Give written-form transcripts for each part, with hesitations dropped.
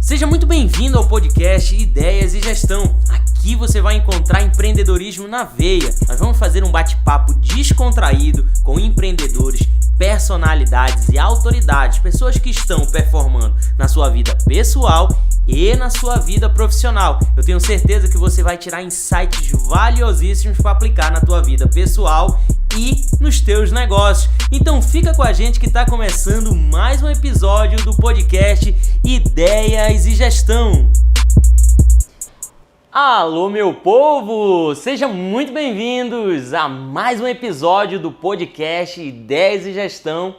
Seja muito bem-vindo ao podcast Ideias e Gestão. Aqui você vai encontrar empreendedorismo na veia. Nós vamos fazer um bate-papo descontraído com empreendedores, personalidades e autoridades, pessoas que estão performando na sua vida pessoal e na sua vida profissional. Eu tenho certeza que você vai tirar insights valiosíssimos para aplicar na tua vida pessoal e nos teus negócios. Então fica com a gente que está começando mais um episódio do podcast Ideias e Gestão. Alô, meu povo! Sejam muito bem-vindos a mais um episódio do podcast Ideias e Gestão.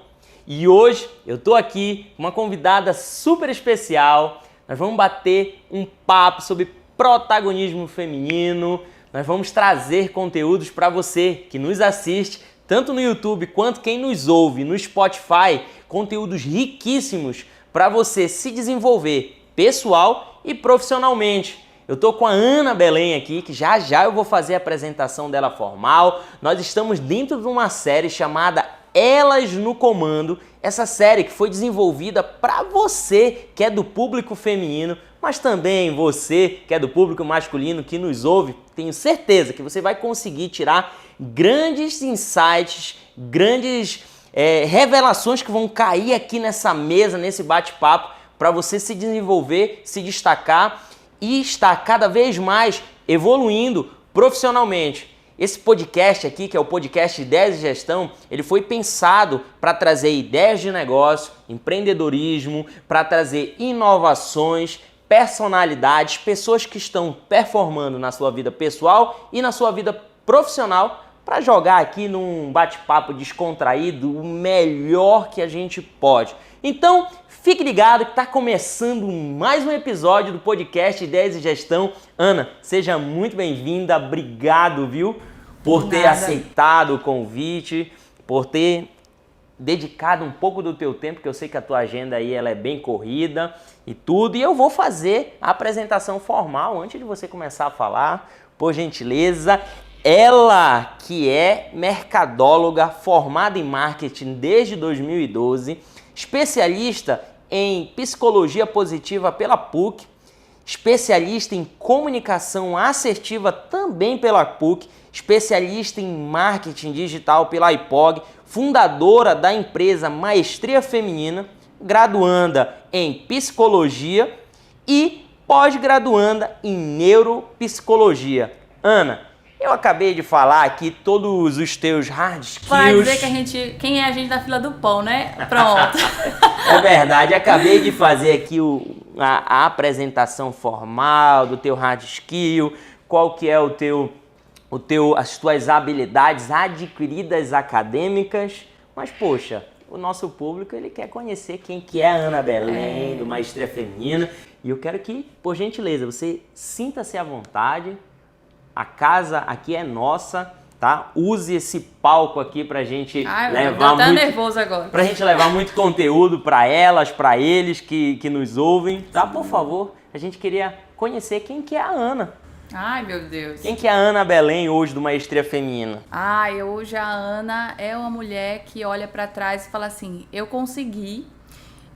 E hoje eu tô aqui com uma convidada super especial. Nós vamos bater um papo sobre protagonismo feminino. Nós vamos trazer conteúdos para você que nos assiste, tanto no YouTube quanto quem nos ouve no Spotify, conteúdos riquíssimos para você se desenvolver pessoal e profissionalmente. Eu tô com a Ana Belém aqui, que já eu vou fazer a apresentação dela formal. Nós estamos dentro de uma série chamada Elas no Comando, essa série que foi desenvolvida para você que é do público feminino, mas também você que é do público masculino que nos ouve. Tenho certeza que você vai conseguir tirar grandes insights, grandes revelações que vão cair aqui nessa mesa, nesse bate-papo, para você se desenvolver, se destacar e estar cada vez mais evoluindo profissionalmente. Esse podcast aqui, que é o podcast Ideias e Gestão, ele foi pensado para trazer ideias de negócio, empreendedorismo, para trazer inovações, personalidades, pessoas que estão performando na sua vida pessoal e na sua vida profissional, para jogar aqui num bate-papo descontraído o melhor que a gente pode. Então, fique ligado que está começando mais um episódio do podcast Ideias e Gestão. Ana, seja muito bem-vinda, obrigado, viu, por ter aceitado o convite, por ter dedicado um pouco do teu tempo, que eu sei que a tua agenda aí ela é bem corrida e tudo. E eu vou fazer a apresentação formal antes de você começar a falar, por gentileza. Ela que é mercadóloga, formada em marketing desde 2012, especialista em psicologia positiva pela PUC, especialista em comunicação assertiva também pela PUC, especialista em marketing digital pela IPOG, fundadora da empresa Maestria Feminina, graduanda em psicologia e pós-graduanda em neuropsicologia. Ana, eu acabei de falar aqui todos os teus hard skills. Para dizer que quem é a gente da fila do pão, né? Pronto. É verdade, acabei de fazer aqui a apresentação formal do teu hard skill, qual que é as tuas habilidades adquiridas acadêmicas, mas poxa, o nosso público ele quer conhecer quem que é a Ana Belém, do Maestria Feminina, e eu quero que, por gentileza, você sinta-se à vontade. A casa aqui é nossa, tá? Use esse palco aqui pra gente nervoso agora. Pra gente levar muito conteúdo pra elas, pra eles que nos ouvem, tá? Por favor, a gente queria conhecer quem que é a Ana. Ai, meu Deus. Quem que é a Ana Belém hoje do Maestria Feminina? Hoje a Ana é uma mulher que olha pra trás e fala assim, eu consegui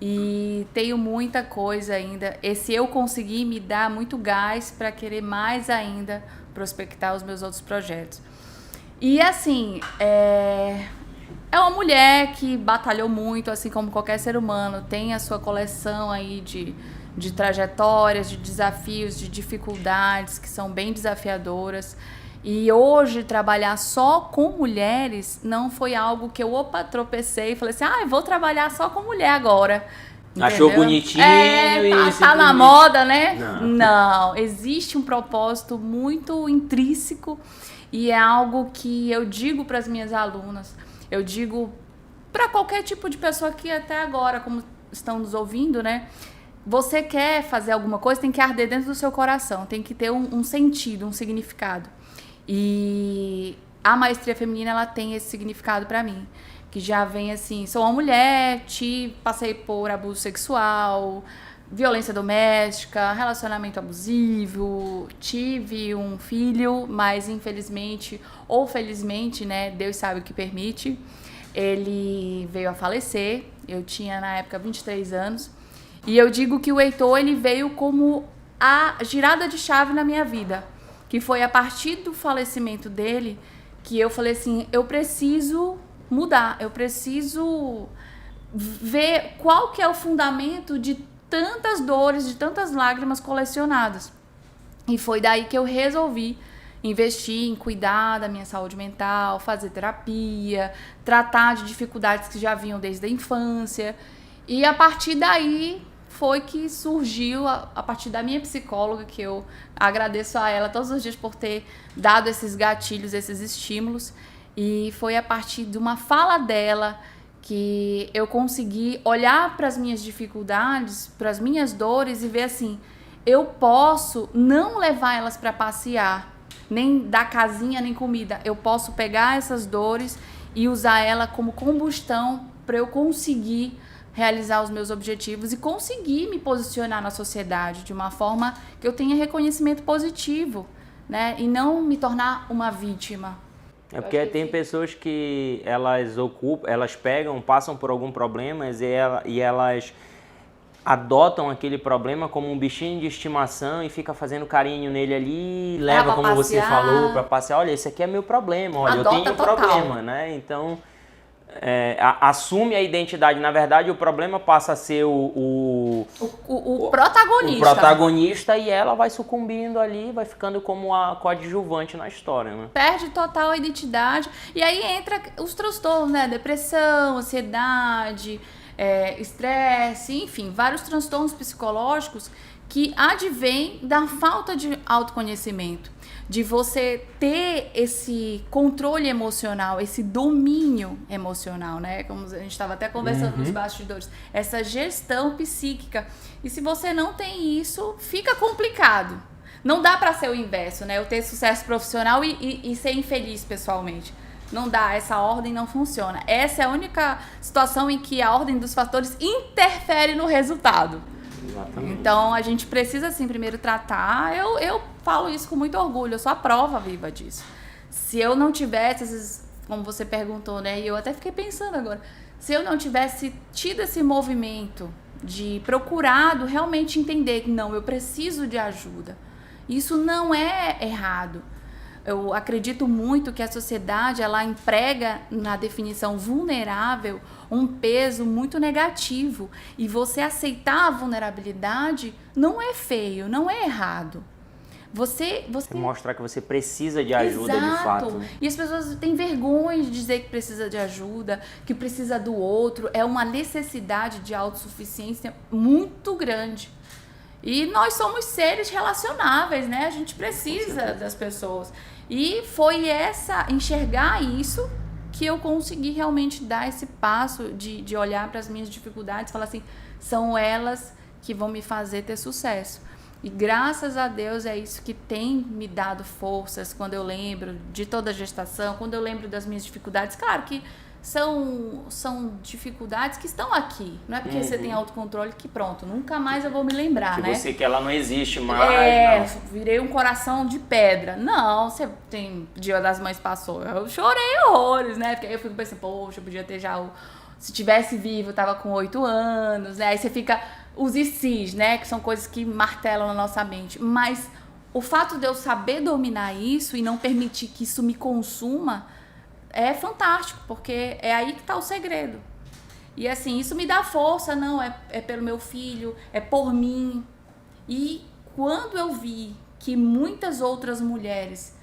e tenho muita coisa ainda. Esse eu consegui me dá muito gás pra querer mais ainda prospectar os meus outros projetos. E assim, é uma mulher que batalhou muito, assim como qualquer ser humano, tem a sua coleção aí de trajetórias, de desafios, de dificuldades que são bem desafiadoras. E hoje trabalhar só com mulheres não foi algo que eu tropecei e falei assim, vou trabalhar só com mulher agora. Entendeu? Achou bonitinho e tá na moda, né? Não, existe um propósito muito intrínseco e é algo que eu digo para as minhas alunas, eu digo para qualquer tipo de pessoa que até agora, como estão nos ouvindo, né? Você quer fazer alguma coisa, tem que arder dentro do seu coração, tem que ter um sentido, um significado. E a Maestria Feminina, ela tem esse significado para mim. Que já vem assim, sou uma mulher, passei por abuso sexual, violência doméstica, relacionamento abusivo, tive um filho, mas infelizmente ou felizmente, né, Deus sabe o que permite, ele veio a falecer. Eu tinha na época 23 anos E eu digo que o Heitor, ele veio como a girada de chave na minha vida, que foi a partir do falecimento dele que eu falei assim, eu preciso mudar, eu preciso ver qual que é o fundamento de tantas dores, de tantas lágrimas colecionadas. E foi daí que eu resolvi investir em cuidar da minha saúde mental, fazer terapia, tratar de dificuldades que já vinham desde a infância. E a partir daí foi que surgiu, a partir da minha psicóloga, que eu agradeço a ela todos os dias por ter dado esses gatilhos, esses estímulos. E foi a partir de uma fala dela que eu consegui olhar para as minhas dificuldades, para as minhas dores e ver assim, eu posso não levar elas para passear, nem dar casinha, nem comida. Eu posso pegar essas dores e usar ela como combustão para eu conseguir realizar os meus objetivos e conseguir me posicionar na sociedade de uma forma que eu tenha reconhecimento positivo, né? E não me tornar uma vítima. É porque tem pessoas que elas passam por algum problema e elas adotam aquele problema como um bichinho de estimação e fica fazendo carinho nele ali, leva, como passear. Você falou, para passear. Olha, esse aqui é meu problema, olha, Adota eu tenho total. problema, né? Então, assume a identidade. Na verdade, o problema passa a ser o protagonista. O protagonista e ela vai sucumbindo ali, vai ficando como a coadjuvante na história, né? Perde total a identidade. E aí entra os transtornos, né? Depressão, ansiedade, estresse, enfim, vários transtornos psicológicos que advêm da falta de autoconhecimento, de você ter esse controle emocional, esse domínio emocional, né? Como a gente estava até conversando nos bastidores, essa gestão psíquica. E se você não tem isso, fica complicado. Não dá para ser o inverso, né? Eu ter sucesso profissional e ser infeliz pessoalmente. Não dá, essa ordem não funciona. Essa é a única situação em que a ordem dos fatores interfere no resultado. Exatamente. Então, a gente precisa, assim, primeiro tratar. Eu falo isso com muito orgulho, eu sou a prova viva disso. Se eu não tivesse, como você perguntou, né? E eu até fiquei pensando agora. Se eu não tivesse tido esse movimento de procurado realmente entender que não, eu preciso de ajuda. Isso não é errado. Eu acredito muito que a sociedade, ela emprega na definição vulnerável um peso muito negativo. E você aceitar a vulnerabilidade não é feio, não é errado. Você mostrar que você precisa de ajuda. Exato. De fato. Né? E as pessoas têm vergonha de dizer que precisa de ajuda, que precisa do outro. É uma necessidade de autossuficiência muito grande. E nós somos seres relacionáveis, né? A gente precisa das pessoas. E foi enxergar isso que eu consegui realmente dar esse passo de olhar para as minhas dificuldades e falar assim, são elas que vão me fazer ter sucesso. E graças a Deus é isso que tem me dado forças quando eu lembro de toda a gestação, quando eu lembro das minhas dificuldades. Claro que são dificuldades que estão aqui. Não é porque você tem autocontrole que pronto, nunca mais eu vou me lembrar, que né? Que ela não existe mais. Não. Virei um coração de pedra. Não, você tem Dia das Mães passou. Eu chorei horrores, né? Porque aí eu fico pensando, poxa, eu podia ter já se tivesse vivo, eu tava com 8 anos, né? Aí você fica os ICs, né? Que são coisas que martelam na nossa mente. Mas o fato de eu saber dominar isso e não permitir que isso me consuma é fantástico, porque é aí que tá o segredo. E assim, isso me dá força, não, é pelo meu filho, é por mim. E quando eu vi que muitas outras mulheres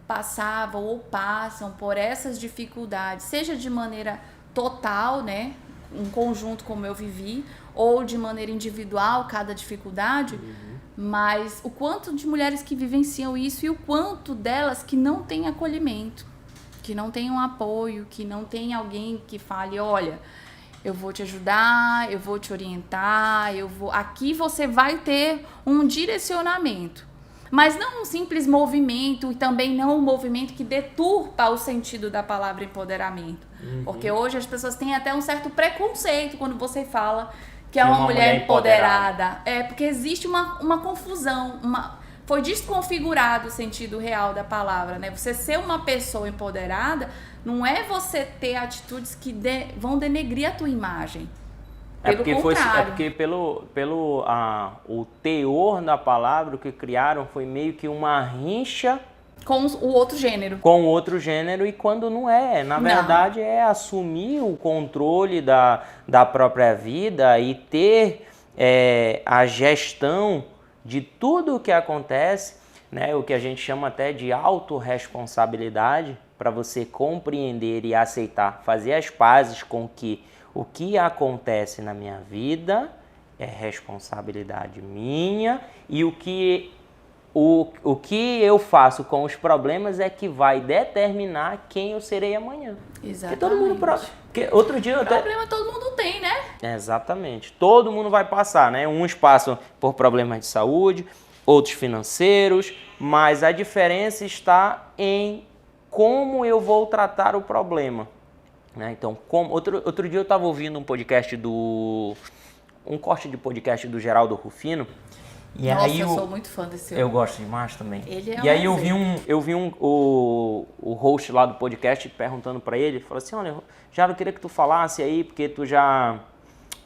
passavam ou passam por essas dificuldades, seja de maneira total, né, um conjunto como eu vivi, ou de maneira individual, cada dificuldade, mas o quanto de mulheres que vivenciam isso e o quanto delas que não têm acolhimento, que não tem um apoio, que não tem alguém que fale, olha, eu vou te ajudar, eu vou te orientar, aqui você vai ter um direcionamento. Mas não um simples movimento e também não um movimento que deturpa o sentido da palavra empoderamento. Porque hoje as pessoas têm até um certo preconceito quando você fala que é uma mulher empoderada. É porque existe uma confusão, foi desconfigurado o sentido real da palavra, né? Você ser uma pessoa empoderada não é você ter atitudes que vão denegrir a tua imagem. porque o teor da palavra, o que criaram foi meio que uma rincha com o outro gênero. Com o outro gênero, e quando não é. Na verdade, é assumir o controle da própria vida e ter a gestão de tudo o que acontece, né? O que a gente chama até de autorresponsabilidade, para você compreender e aceitar, fazer as pazes com que o que acontece na minha vida é responsabilidade minha, e o que eu faço com os problemas é que vai determinar quem eu serei amanhã. Exatamente. Porque outro dia problema todo mundo tem, né? Exatamente. Todo mundo vai passar, né? Uns passam por problemas de saúde, outros financeiros, mas a diferença está em como eu vou tratar o problema, né? Então, outro dia eu estava ouvindo um corte de podcast do Geraldo Rufino. E Nossa, aí eu sou muito fã desse homem. Eu gosto demais também. Ele é e aí eu vi o host lá do podcast perguntando para ele, falou assim: olha, Jaro, eu queria que tu falasse aí, porque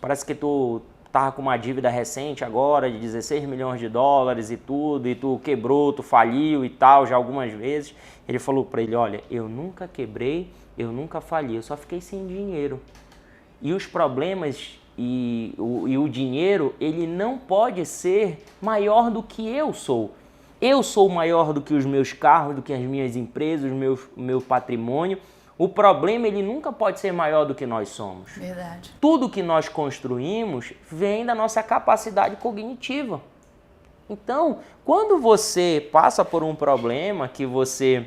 parece que tu tava com uma dívida recente agora de 16 milhões de dólares e tudo, e tu quebrou, tu faliu e tal, já algumas vezes. Ele falou para ele: olha, eu nunca quebrei, eu nunca fali, eu só fiquei sem dinheiro. E os problemas e o dinheiro, ele não pode ser maior do que eu sou. Eu sou maior do que os meus carros, do que as minhas empresas, o meu patrimônio. O problema, ele nunca pode ser maior do que nós somos. Verdade. Tudo que nós construímos vem da nossa capacidade cognitiva. Então, quando você passa por um problema que você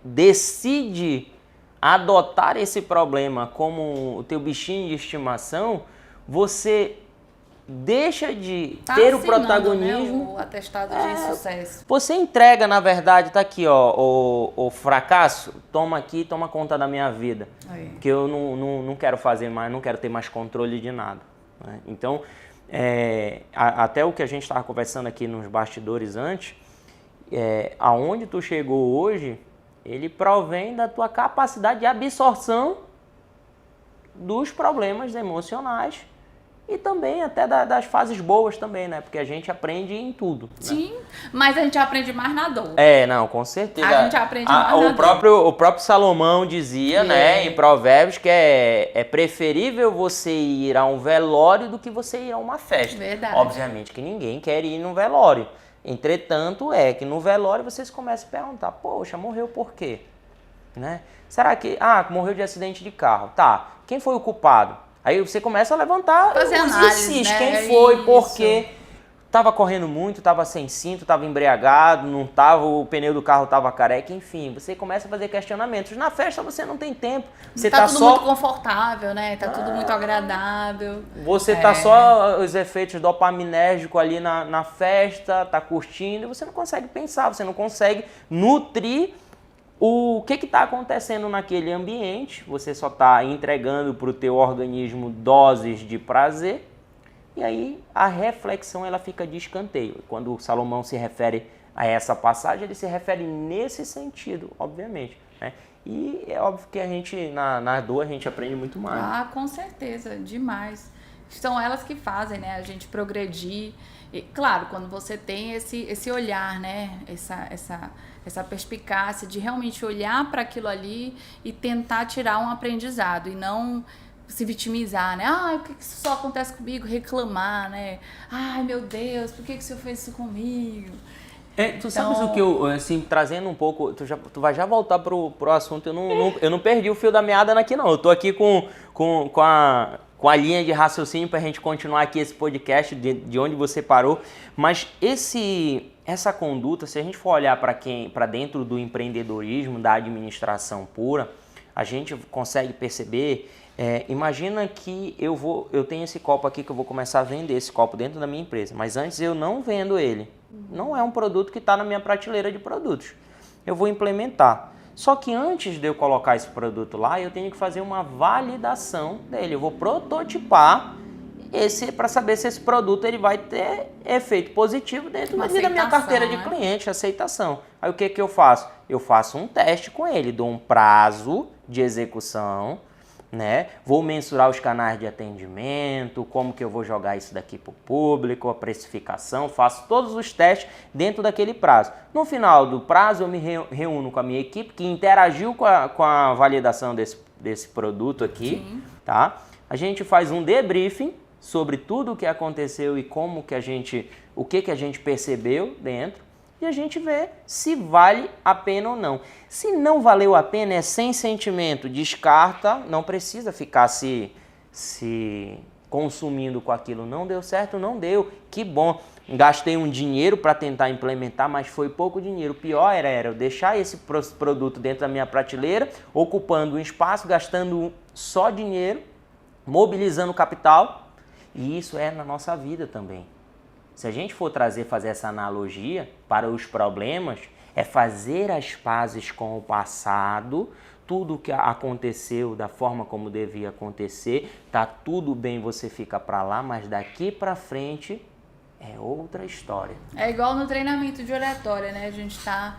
decide adotar esse problema como o teu bichinho de estimação, você deixa de ter o protagonismo. Né, o atestado de sucesso. Você entrega, na verdade, tá aqui, ó, o fracasso, toma aqui, toma conta da minha vida. Porque eu não quero fazer mais, não quero ter mais controle de nada, né? Então, até o que a gente estava conversando aqui nos bastidores antes, aonde tu chegou hoje, ele provém da tua capacidade de absorção dos problemas emocionais e também até das fases boas também, né? Porque a gente aprende em tudo. Sim, né? Mas a gente aprende mais na dor. Não, com certeza. A gente aprende mais na dor. O próprio Salomão dizia, né, em Provérbios, que é preferível você ir a um velório do que você ir a uma festa. Verdade. Obviamente que ninguém quer ir num velório. Entretanto, que no velório vocês começam a perguntar: poxa, morreu por quê? Né? Será que... morreu de acidente de carro. Tá, quem foi o culpado? Aí você começa a levantar fazer análise, né? Quem foi, por quê? Tava correndo muito, tava sem cinto, tava embriagado, não tava, o pneu do carro tava careca, enfim. Você começa a fazer questionamentos. Na festa você não tem tempo. Você tá tudo muito confortável, né? Tá tudo muito agradável. Você tá só os efeitos dopaminérgicos ali na festa, tá curtindo, e você não consegue pensar, você não consegue nutrir o que está acontecendo naquele ambiente. Você só está entregando para o teu organismo doses de prazer, e aí a reflexão ela fica de escanteio. Quando o Salomão se refere a essa passagem, ele se refere nesse sentido, obviamente, né? E é óbvio que a gente, na dor, a gente aprende muito mais. Com certeza, demais. São elas que fazem, né, a gente progredir. E, claro, quando você tem esse olhar, né, essa perspicácia de realmente olhar para aquilo ali e tentar tirar um aprendizado e não se vitimizar, né? Por que isso só acontece comigo? Reclamar, né? Ai, meu Deus, por que o senhor fez isso comigo? Tu sabes o que eu, assim, trazendo um pouco, tu vai já voltar pro assunto, eu não perdi o fio da meada aqui não, eu tô aqui com a linha de raciocínio pra gente continuar aqui esse podcast de onde você parou, mas essa conduta, se a gente for olhar para dentro do empreendedorismo, da administração pura, a gente consegue perceber. Imagina que eu tenho esse copo aqui que eu vou começar a vender esse copo dentro da minha empresa, mas antes eu não vendo ele. Não é um produto que está na minha prateleira de produtos. Eu vou implementar. Só que antes de eu colocar esse produto lá, eu tenho que fazer uma validação dele. Eu vou prototipar para saber se esse produto ele vai ter efeito positivo dentro da minha carteira de cliente, aceitação. Aí o que eu faço? Eu faço um teste com ele, dou um prazo de execução né? Vou mensurar os canais de atendimento, como que eu vou jogar isso daqui para o público, a precificação, faço todos os testes dentro daquele prazo. No final do prazo, eu me reúno com a minha equipe que interagiu com a validação desse produto aqui, sim, tá? A gente faz um debriefing sobre tudo o que aconteceu e como que o que a gente percebeu dentro, e a gente vê se vale a pena ou não. Se não valeu a pena, é sem sentimento, descarta, não precisa ficar se consumindo com aquilo. Não deu certo, não deu, que bom. Gastei um dinheiro para tentar implementar, mas foi pouco dinheiro. O pior era eu deixar esse produto dentro da minha prateleira, ocupando um espaço, gastando só dinheiro, mobilizando capital, e isso é na nossa vida também. Se a gente for fazer essa analogia para os problemas, é fazer as pazes com o passado, tudo que aconteceu da forma como devia acontecer, tá tudo bem, você fica para lá, mas daqui para frente é outra história. É igual no treinamento de oratória, né? A gente tá...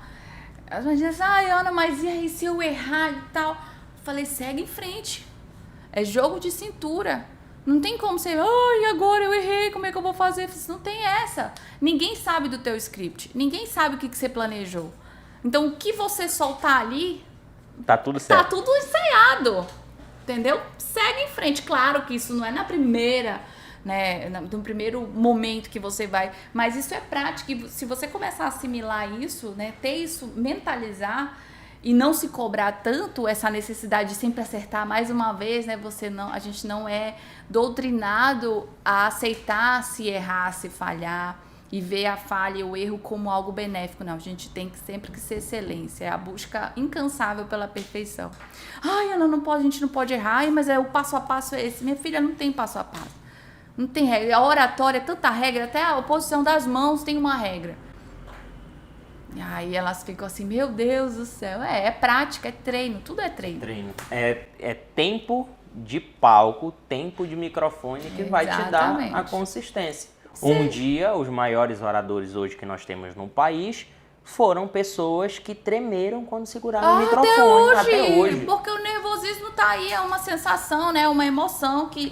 As pessoas dizem, ai, Ana, mas e aí se eu errar e tal? Eu falei, segue em frente. É jogo de cintura. Não tem como você, ai, agora eu errei, como é que eu vou fazer? Não tem essa. Ninguém sabe do teu script. Ninguém sabe o que você planejou. Então, o que você soltar ali... Tá tudo certo. Tá tudo ensaiado. Entendeu? Segue em frente. Claro que isso não é na primeira, né, no primeiro momento que você vai... Mas isso é prática. E se você começar a assimilar isso, né, ter isso, mentalizar... E não se cobrar tanto essa necessidade de sempre acertar mais uma vez, né? A gente não é doutrinado a aceitar se errar, se falhar e ver a falha e o erro como algo benéfico. Não, a gente tem que sempre que ser excelência, é a busca incansável pela perfeição. Ai, Ana, a gente não pode errar, ai, mas o passo a passo é esse. Minha filha, não tem passo a passo. Não tem regra. A oratória é tanta regra, até a posição das mãos tem uma regra. E aí elas ficam assim, meu Deus do céu. É prática, é treino, tudo é treino. É tempo de palco, tempo de microfone que vai te dar a consistência. Sim. Um dia, os maiores oradores hoje que nós temos no país foram pessoas que tremeram quando seguraram o microfone. Até hoje. Porque o nervosismo tá aí, é uma sensação, né? Uma emoção que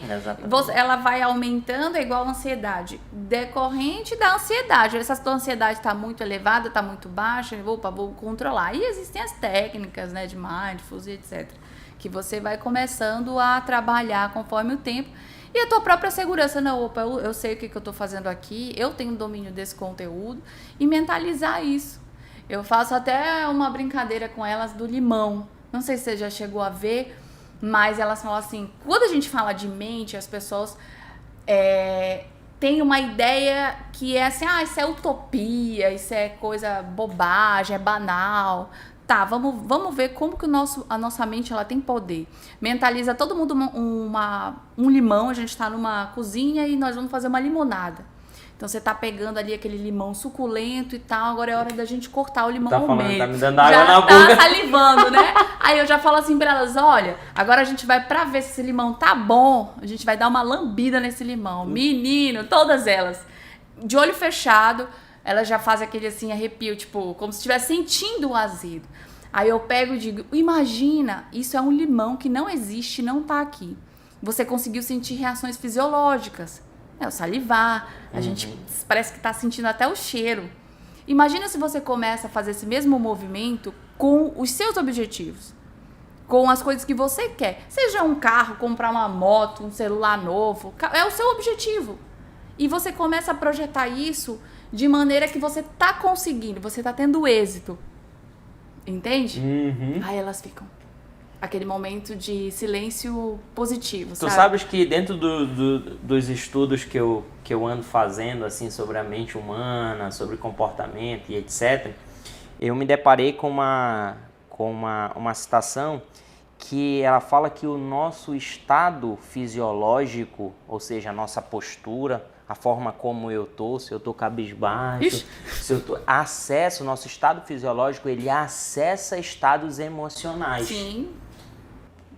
ela vai aumentando, é igual a ansiedade. Decorrente da ansiedade. Se a tua ansiedade tá muito elevada, tá muito baixa, opa, vou controlar. E existem as técnicas, né, de mindfulness, etc. Que você vai começando a trabalhar conforme o tempo. E a tua própria segurança, não, opa, eu sei o que eu tô fazendo aqui, eu tenho domínio desse conteúdo. E mentalizar isso. Eu faço até uma brincadeira com elas do limão. Não sei se você já chegou a ver, mas elas falam assim, quando a gente fala de mente, as pessoas têm uma ideia que é assim, isso é utopia, isso é coisa bobagem, é banal. Tá, vamos ver como que a nossa mente ela tem poder. Mentaliza todo mundo um limão, a gente tá numa cozinha e nós vamos fazer uma limonada. Então você tá pegando ali aquele limão suculento e tal, agora é hora da gente cortar o limão no meio. Tá me dando água na boca. Já tá salivando, né? Aí eu já falo assim pra elas, olha, agora a gente vai, pra ver se esse limão tá bom, a gente vai dar uma lambida nesse limão. Menino, todas elas, de olho fechado, elas já fazem aquele assim arrepio, tipo, como se estivesse sentindo o azedo. Aí eu pego e digo, imagina, isso é um limão que não existe, não tá aqui. Você conseguiu sentir reações fisiológicas. O salivar, a gente parece que tá sentindo até o cheiro. Imagina se você começa a fazer esse mesmo movimento com os seus objetivos, com as coisas que você quer. Seja um carro, comprar uma moto, um celular novo, é o seu objetivo. E você começa a projetar isso de maneira que você tá conseguindo, você tá tendo êxito. Entende? Aí elas ficam... Aquele momento de silêncio positivo, sabe? Tu sabes que dentro dos estudos que eu ando fazendo assim, sobre a mente humana, sobre comportamento e etc., eu me deparei com uma citação que ela fala que o nosso estado fisiológico, ou seja, a nossa postura, a forma como eu tô, se eu tô cabisbaixo, se eu tô... o nosso estado fisiológico, ele acessa estados emocionais. Sim.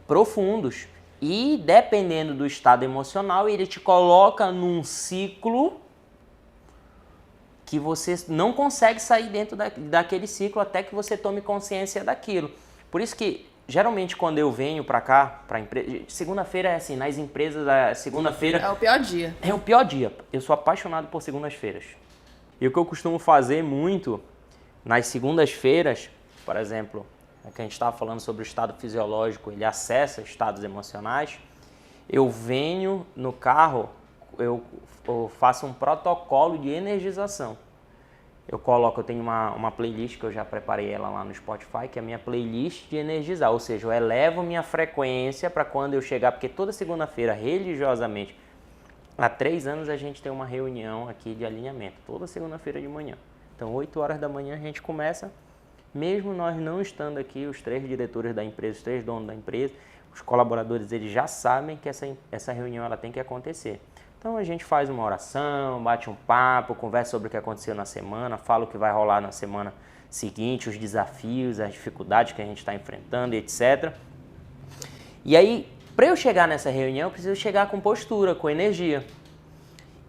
Profundos. E dependendo do estado emocional, ele te coloca num ciclo que você não consegue sair dentro daquele ciclo até que você tome consciência daquilo. Por isso que geralmente quando eu venho para cá, para empresa, segunda-feira é assim, nas empresas, a segunda-feira É o pior dia. é o pior dia. Eu sou apaixonado por segundas-feiras. E o que eu costumo fazer muito nas segundas-feiras, por exemplo, que a gente estava falando sobre o estado fisiológico, ele acessa estados emocionais, eu venho no carro, eu faço um protocolo de energização. Eu tenho uma playlist que eu já preparei ela lá no Spotify, que é a minha playlist de energizar, ou seja, eu elevo minha frequência para quando eu chegar, porque toda segunda-feira, religiosamente, há 3 anos a gente tem uma reunião aqui de alinhamento, toda segunda-feira de manhã. Então, 8 horas da manhã a gente começa, mesmo nós não estando aqui, os 3 diretores da empresa, os 3 donos da empresa, os colaboradores, eles já sabem que essa reunião ela tem que acontecer. Então a gente faz uma oração, bate um papo, conversa sobre o que aconteceu na semana, fala o que vai rolar na semana seguinte, os desafios, as dificuldades que a gente está enfrentando, etc. E aí, para eu chegar nessa reunião, eu preciso chegar com postura, com energia.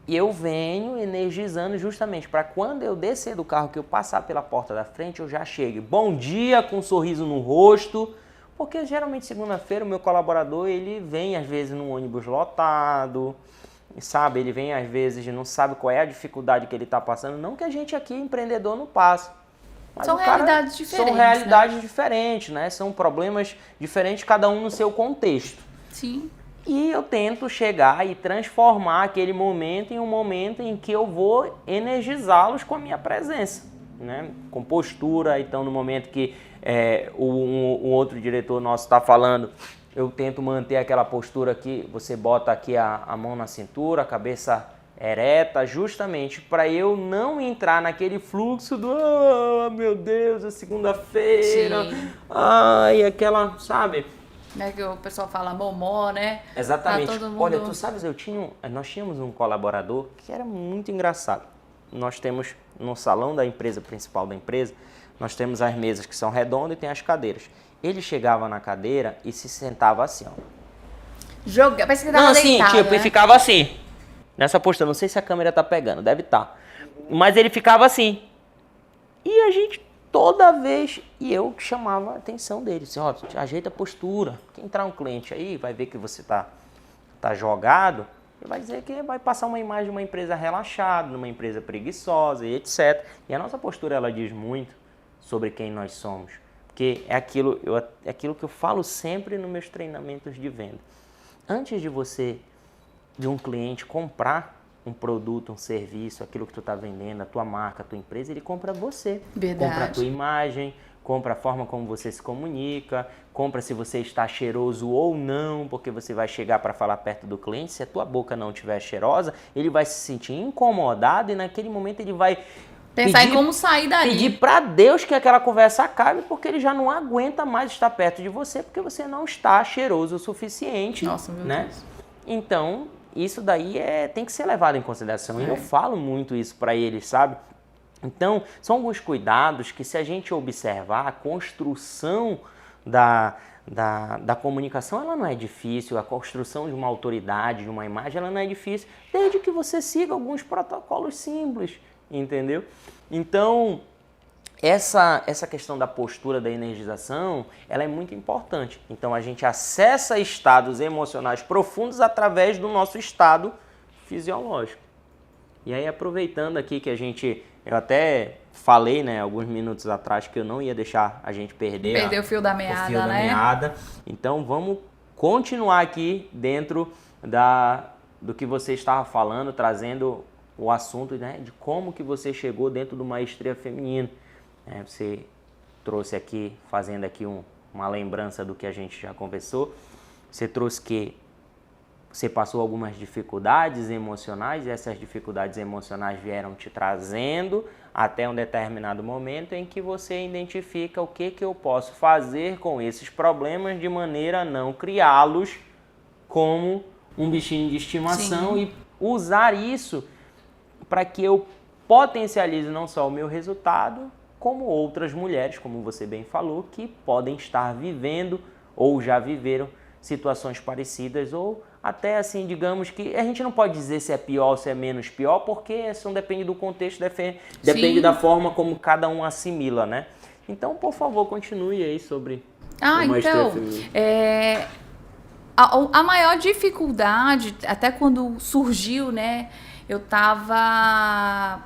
E eu venho energizando justamente para quando eu descer do carro, que eu passar pela porta da frente, eu já chegue. Bom dia, com um sorriso no rosto, porque geralmente segunda-feira o meu colaborador, ele vem às vezes num ônibus lotado, sabe? Ele vem às vezes e não sabe qual é a dificuldade que ele está passando. Não que a gente aqui, empreendedor, não passe. Mas são realidades diferentes. São realidades diferentes, né? São problemas diferentes, cada um no seu contexto. Sim. E eu tento chegar e transformar aquele momento em um momento em que eu vou energizá-los com a minha presença, né? Com postura. Então, no momento que um outro diretor nosso está falando, eu tento manter aquela postura que você bota aqui a mão na cintura, a cabeça ereta, justamente para eu não entrar naquele fluxo do meu Deus, é segunda-feira, ai, aquela, sabe? Né, que o pessoal fala momó, né? Exatamente. Tá todo mundo... Olha, tu sabes, nós tínhamos um colaborador que era muito engraçado. Nós temos no salão da empresa, principal da empresa, nós temos as mesas que são redondas e tem as cadeiras. Ele chegava na cadeira e se sentava assim, ó. Parece que tava deitado, tipo, né? ele ficava assim, nessa postura. Não sei se a câmera tá pegando, deve estar. Mas ele ficava assim. E a gente, toda vez, e eu chamava a atenção dele. Assim, ó, ajeita a postura. Quem entrar um cliente aí, vai ver que você tá jogado, e vai dizer que vai passar uma imagem de uma empresa relaxada, de uma empresa preguiçosa e etc. E a nossa postura, ela diz muito sobre quem nós somos. Porque é aquilo que eu falo sempre nos meus treinamentos de venda. Antes de um cliente comprar um produto, um serviço, aquilo que tu está vendendo, a tua marca, a tua empresa, ele compra você. Verdade. Compra a tua imagem, compra a forma como você se comunica, compra se você está cheiroso ou não, porque você vai chegar para falar perto do cliente. Se a tua boca não estiver cheirosa, ele vai se sentir incomodado e naquele momento ele vai pensar em como sair dali. Pedir para Deus que aquela conversa acabe, porque ele já não aguenta mais estar perto de você, porque você não está cheiroso o suficiente. Nossa, meu Deus. Então, isso daí tem que ser levado em consideração. E eu falo muito isso para eles, sabe? Então, são alguns cuidados que, se a gente observar, a construção da comunicação, ela não é difícil. A construção de uma autoridade, de uma imagem, ela não é difícil, desde que você siga alguns protocolos simples. Entendeu? Então, essa questão da postura, da energização, ela é muito importante. Então, a gente acessa estados emocionais profundos através do nosso estado fisiológico. E aí, aproveitando aqui que eu até falei, né, alguns minutos atrás, que eu não ia deixar a gente perder o fio da meada, Então, vamos continuar aqui dentro do que você estava falando, trazendo o assunto, né, de como que você chegou dentro do Maestria Feminina. Você trouxe aqui, fazendo aqui uma lembrança do que a gente já conversou, você trouxe que você passou algumas dificuldades emocionais, e essas dificuldades emocionais vieram te trazendo até um determinado momento em que você identifica o que eu posso fazer com esses problemas de maneira a não criá-los como um bichinho de estimação. Sim. E usar isso para que eu potencialize não só o meu resultado, como outras mulheres, como você bem falou, que podem estar vivendo ou já viveram situações parecidas, ou até assim, digamos que a gente não pode dizer se é pior ou se é menos pior, porque isso depende do contexto, depende da forma como cada um assimila, né? Então, por favor, continue aí sobre Então, a maior dificuldade, até quando surgiu, né, eu tava...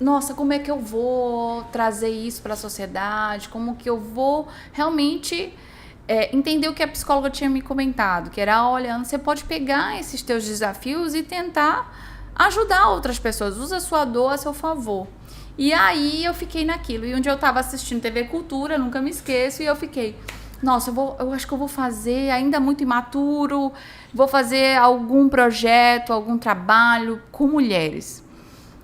Nossa, como é que eu vou trazer isso para a sociedade? Como que eu vou realmente entender o que a psicóloga tinha me comentado? Que era, olha, você pode pegar esses teus desafios e tentar ajudar outras pessoas. Usa a sua dor a seu favor. E aí eu fiquei naquilo. E um dia eu estava assistindo TV Cultura, nunca me esqueço, e eu fiquei... Nossa, eu acho que eu vou fazer, ainda muito imaturo, vou fazer algum projeto, algum trabalho com mulheres.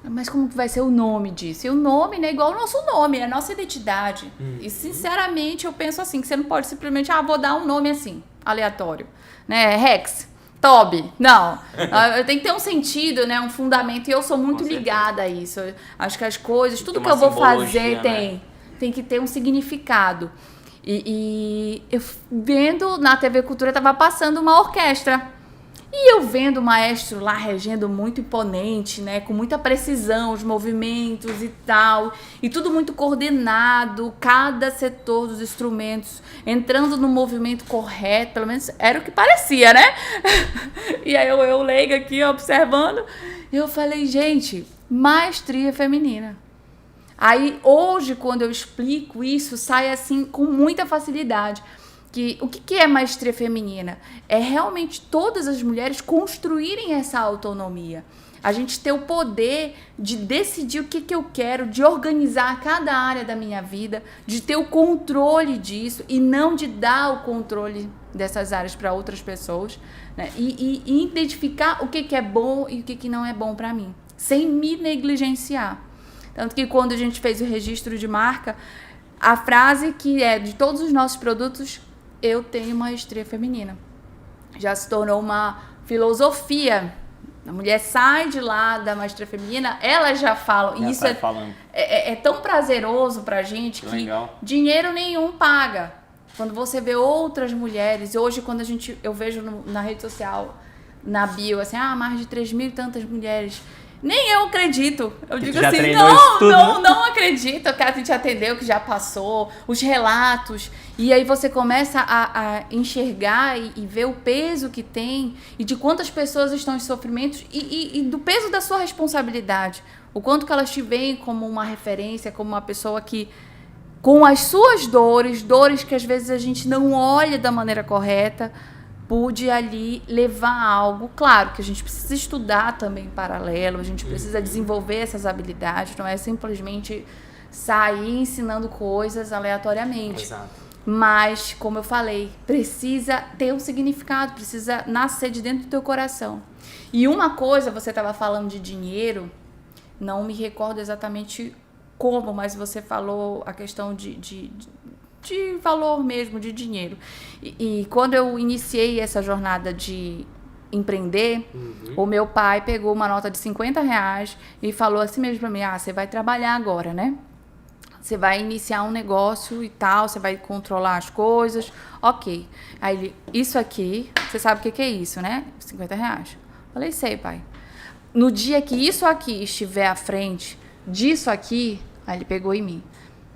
Mas como que vai ser o nome disso? E o nome, né, igual o nosso nome, é a nossa identidade. E, sinceramente, eu penso assim, que você não pode simplesmente, vou dar um nome assim, aleatório. Né? Rex, Toby. Não. Tem que ter um sentido, né, um fundamento. E eu sou muito ligada a isso. Eu acho que as coisas, tudo que eu vou fazer tem que ter um significado. E eu vendo na TV Cultura, tava passando uma orquestra. E eu vendo o maestro lá regendo muito imponente, né? Com muita precisão, os movimentos e tal. E tudo muito coordenado, cada setor dos instrumentos entrando no movimento correto. Pelo menos era o que parecia, né? E aí eu leiga aqui, observando. E eu falei, gente, maestria feminina. Aí hoje, quando eu explico isso, sai assim com muita facilidade. O que é maestria feminina? É realmente todas as mulheres construírem essa autonomia. A gente ter o poder de decidir o que eu quero, de organizar cada área da minha vida, de ter o controle disso e não de dar o controle dessas áreas para outras pessoas, né? E identificar o que é bom e o que não é bom para mim, sem me negligenciar. Tanto que quando a gente fez o registro de marca, a frase que é de todos os nossos produtos, eu tenho maestria feminina. Já se tornou uma filosofia. A mulher sai de lá da maestria feminina, elas já falam. Isso é tão prazeroso pra gente que dinheiro nenhum paga. Quando você vê outras mulheres, hoje quando eu vejo na rede social, na bio, assim, mais de 3.000 e tantas mulheres... Nem eu acredito. Eu digo assim, não acredito. Eu quero que a gente atendeu, que já passou, os relatos. E aí você começa a enxergar e ver o peso que tem e de quantas pessoas estão em sofrimentos e do peso da sua responsabilidade. O quanto que elas te veem como uma referência, como uma pessoa que, com as suas dores que às vezes a gente não olha da maneira correta, pude ali levar algo. Claro que a gente precisa estudar também em paralelo, a gente precisa desenvolver essas habilidades, não é simplesmente sair ensinando coisas aleatoriamente. Exato. Mas, como eu falei, precisa ter um significado, precisa nascer de dentro do teu coração. E uma coisa, você estava falando de dinheiro, não me recordo exatamente como, mas você falou a questão de valor mesmo, de dinheiro. E quando eu iniciei essa jornada de empreender, o meu pai pegou uma nota de R$50 e falou assim mesmo pra mim, você vai trabalhar agora, né? Você vai iniciar um negócio e tal, você vai controlar as coisas, ok. Aí ele, isso aqui, você sabe o que é isso, né? R$50. Falei, sei, pai. No dia que isso aqui estiver à frente disso aqui, aí ele pegou em mim.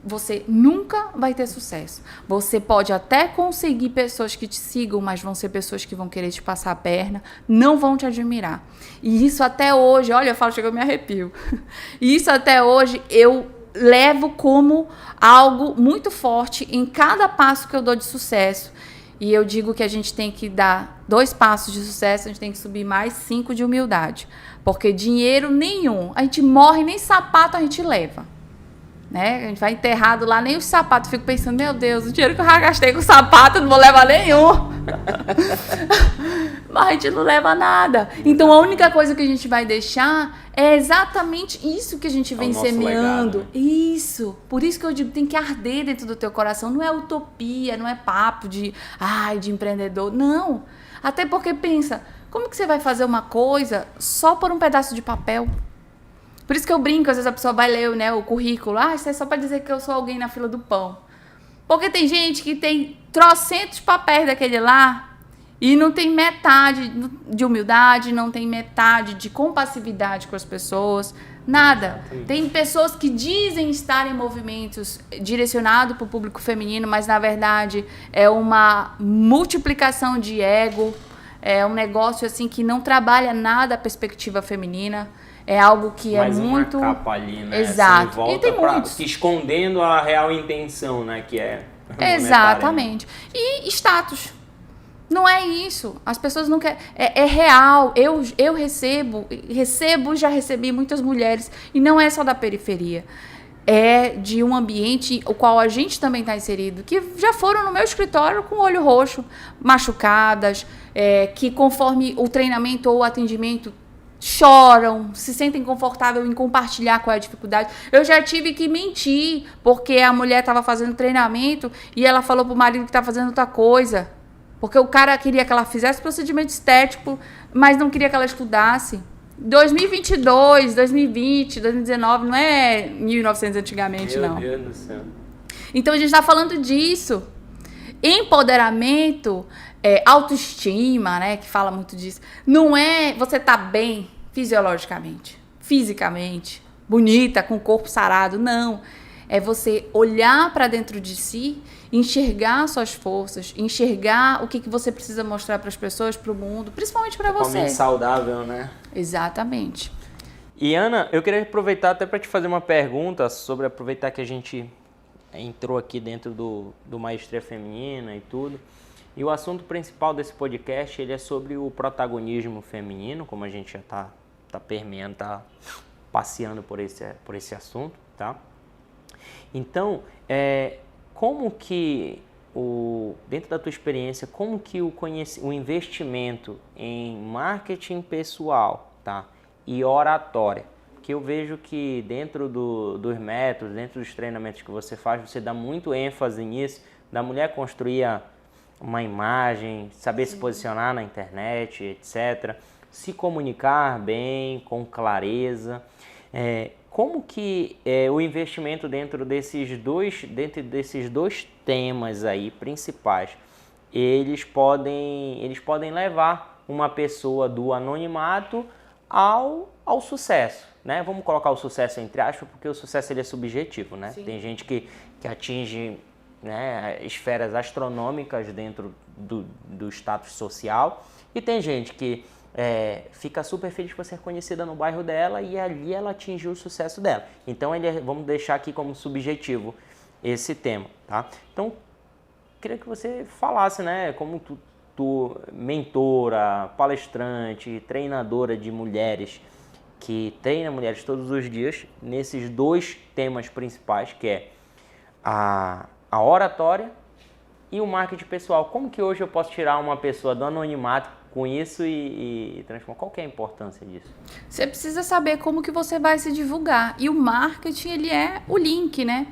Você nunca vai ter sucesso. Você pode até conseguir pessoas que te sigam, mas vão ser pessoas que vão querer te passar a perna, não vão te admirar. E isso até hoje, olha, eu falo, chega, eu me arrepio. E isso até hoje eu levo como algo muito forte em cada passo que eu dou de sucesso. E eu digo que a gente tem que dar 2 passos de sucesso, a gente tem que subir mais 5 de humildade. Porque dinheiro nenhum, a gente morre, nem sapato a gente leva. Né? A gente vai enterrado lá, nem os sapatos. Fico pensando, meu Deus, o dinheiro que eu já gastei com sapato, não vou levar nenhum. Mas a gente não leva nada. Então a única coisa que a gente vai deixar é exatamente isso que a gente vem semeando. Legado, né? Isso. Por isso que eu digo, tem que arder dentro do teu coração. Não é utopia, não é papo de empreendedor. Não. Até porque pensa, como que você vai fazer uma coisa só por um pedaço de papel? Por isso que eu brinco, às vezes a pessoa vai ler, né, o currículo. Isso é só para dizer que eu sou alguém na fila do pão. Porque tem gente que tem trocentos papéis daquele lá E não tem metade de humildade, não tem metade de compassividade com as pessoas, nada. Tem pessoas que dizem estar em movimentos direcionados para o público feminino, mas na verdade é uma multiplicação de ego, é um negócio assim que não trabalha nada a perspectiva feminina. É algo que mais é muito... uma capa ali, né? Exato. Assim, E tem muitos. Escondendo a real intenção, né? Que é... Exatamente. E status. Não é isso. As pessoas não querem... É real. Eu recebo, já recebi muitas mulheres. E não é só da periferia. É de um ambiente o qual a gente também está inserido. Que já foram no meu escritório com o olho roxo, machucadas, que conforme o treinamento ou o atendimento choram, se sentem confortáveis em compartilhar qual é a dificuldade. Eu já tive que mentir, porque a mulher estava fazendo treinamento e ela falou pro marido que estava fazendo outra coisa. Porque o cara queria que ela fizesse procedimento estético, mas não queria que ela estudasse. 2022, 2020, 2019, não é 1900 antigamente, não. Meu Deus do céu. Então a gente está falando disso. Empoderamento, autoestima, né, que fala muito disso. Não é você tá bem fisiologicamente, fisicamente, bonita, com o corpo sarado, não. É você olhar para dentro de si, enxergar suas forças, enxergar o que você precisa mostrar para as pessoas, para o mundo, principalmente para você. Totalmente saudável, né? Exatamente. E Ana, eu queria aproveitar até para te fazer uma pergunta sobre aproveitar que a gente entrou aqui dentro do Maestria Feminina e tudo. E o assunto principal desse podcast ele é sobre o protagonismo feminino, como a gente já está permeando, está passeando por esse assunto, tá? Então, como que, dentro da tua experiência, como que o investimento em marketing pessoal, tá? E oratória, que eu vejo que dentro dos métodos, dentro dos treinamentos que você faz, você dá muito ênfase nisso, da mulher construir uma imagem, saber se posicionar na internet, etc. Se comunicar bem, com clareza. Como que o investimento dentro desses dois temas aí principais, eles podem levar uma pessoa do anonimato ao sucesso, né? Vamos colocar o sucesso entre aspas, porque o sucesso ele é subjetivo, né? Sim. Tem gente que atinge, né, esferas astronômicas dentro do status social e tem gente que fica super feliz por ser conhecida no bairro dela e ali ela atingiu o sucesso dela. Então vamos deixar aqui como subjetivo esse tema, tá? Então, queria que você falasse, né, como tu mentora, palestrante, treinadora de mulheres, que treina mulheres todos os dias, nesses dois temas principais, que é a oratória e o marketing pessoal. Como que hoje eu posso tirar uma pessoa do anonimato com isso e transformar? Qual que é a importância disso? Você precisa saber como que você vai se divulgar. E o marketing, ele é o link, né,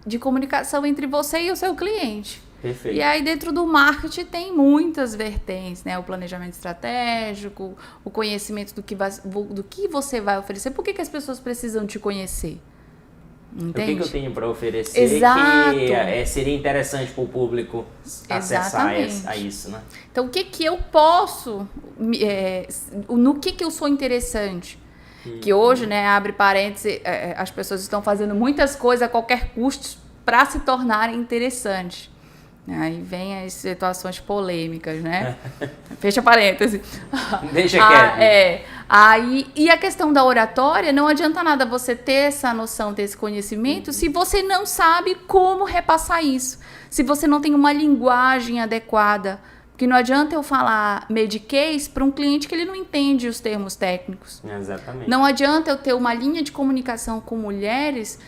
de comunicação entre você e o seu cliente. Perfeito. E aí dentro do marketing tem muitas vertentes, né? O planejamento estratégico, o conhecimento do que você vai oferecer. Por que as pessoas precisam te conhecer? Entende? O que eu tenho para oferecer? Exato. Que seria interessante para o público acessar a isso, né? Então, o que eu posso... no que eu sou interessante? Que hoje, né, abre parênteses, as pessoas estão fazendo muitas coisas a qualquer custo para se tornarem interessantes. Aí vem as situações polêmicas, né? Fecha parênteses. Deixa quieto. E a questão da oratória, não adianta nada você ter essa noção, ter esse conhecimento, se você não sabe como repassar isso. Se você não tem uma linguagem adequada. Porque não adianta eu falar Medicaid para um cliente que ele não entende os termos técnicos. Exatamente. Não adianta eu ter uma linha de comunicação com mulheres...